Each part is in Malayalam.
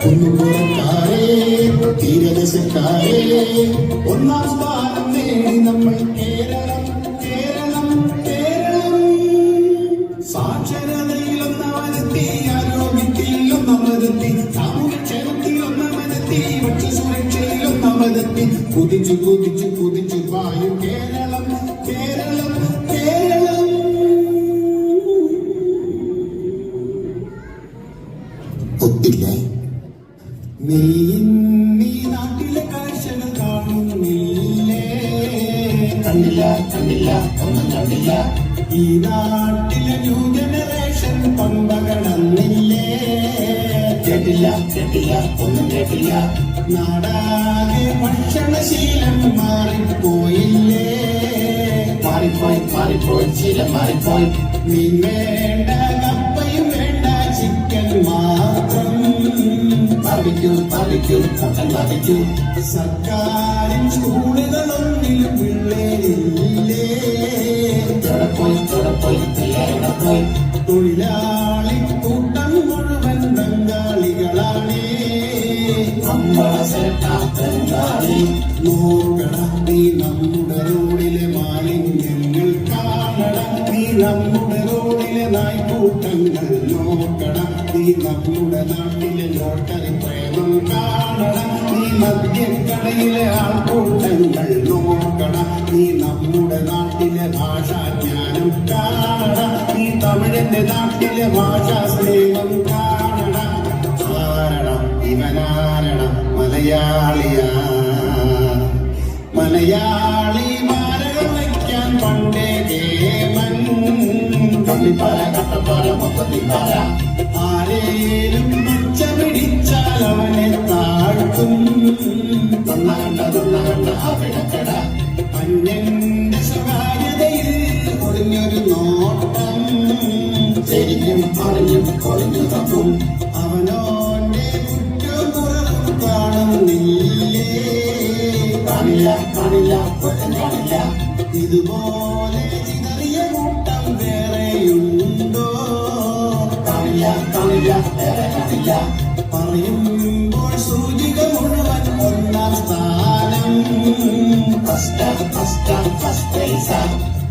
കുന്നുപുറക്കാരെ തീരദേശക്കാരെ ഒന്നാം സ്ഥാനം നേടി നമ്മൾ കേരളം കേരളം കേരളം. സാക്ഷരതയിൽ ഒന്നാമതെത്തി, ആരോഗ്യത്തിൽ ഒന്നാമതെത്തി, സാമൂഹ്യക്ഷേമത്തിൽ ഒന്നാമതെത്തി, ഭക്ഷ്യസുരക്ഷയിൽ ഒന്നാമതെത്തി. കുതിച്ചു കുതിച്ചു കുതിച്ചു പായും കേരളം കേരളം കേരളം. ഒത്തില്ലേ നീ നാട്ടിലെ കാഴ്ചകൾ കാണുന്നില്ലേ? കണ്ടില്ല കണ്ടില്ല ഒന്നും കണ്ടില്ല. ഈ നാട്ടിലെ ന്യൂ ജനറേഷൻ പമ്പ കടന്നില്ലേ? കേട്ടില്ല കേട്ടില്ല ഒന്നും കേട്ടില്ല. നാടാകെ ഭക്ഷണശീലം മാറിപ്പോയില്ലേ? മാറിപ്പോയി മാറിപ്പോയി ശീലം മാറിപ്പോയി. മീൻ വേണ്ട, കപ്പയും വേണ്ട, ചിക്കൻ മാത്രം. Barbecue barbecue hotel barbecue. സർക്കാരിൻ സ്കൂളുകളൊന്നിലും പിള്ളേരില്ലേ? എവിടെ പോയി പിള്ളേരുടെ പോയി. തൊഴിലാളി കൂട്ടം മുഴുവൻ ബംഗാളികളാണേ. ബംഗാളി നോക്കട നീ നമ്മുടെ റോഡിലെ മാലിന്യങ്ങൾ കാണട. നീ നമ്മുടെ റോഡിലെ നായ്ക്കൂട്ടങ്ങൾ നോക്കട. നീ നമ്മുടെ നാട്ടിലെ ലോട്ടറി പ്രേമം കാണട. നീ മദ്യക്കടയിലെ ആൾക്കൂട്ടങ്ങൾ നോക്കട. നീ നമ്മുടെ നാട്ടിലെ ഭാഷാജ്ഞാനം കാണട. നീ തമിഴന്റെ നാട്ടിലെ ഭാഷാ സ്നേഹം കാണട. ആരണം ഇവനാരണം മലയാളിയാ. മലയാളി മാരകം വയ്ക്കാൻ പണ്ടേ കേമൻ. കള്ളിപ്പാല കട്ടപ്പാല മൊത്തത്തിപ്പാല. ആരേലും പച്ച പിടിച്ചാൽ അവനെ താഴ്ത്തും. തൊണ്ണകണ്ട അവിടക്കട. അന്യന്റെ സ്വകാര്യതയിൽ ഒളിഞ്ഞൊരു നോട്ടം. ശരിക്കും പറഞ്ഞും കൊളിഞ്ഞു തപ്പും. അവനോന്റെ കുറ്റക്കുറവും കാണുന്നില്ലേ? കാണില്ല കാണില്ല ഒട്ടും കാണില്ല. ഇതുപോലെ ചിതറിയ കൂട്ടം വേറെയുണ്ടോ? കാണില്ല കാണില്ല വേറെ കാണില്ല. പറയുമ്പോൾ സൂചിക മുഴുവൻ ഒന്നാം സ്ഥാനം.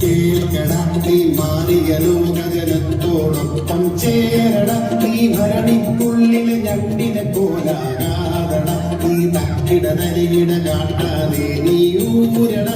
കേൾക്കട നീ മാറിയ ലോകജനത്തോടൊപ്പം ചേരട. നീ ഭരണിക്കുള്ളിലെ ഞണ്ടിനെ പോലാകാതട. നീ തക്കിട നരികിട കാട്ടാതെ നീ ഊരട.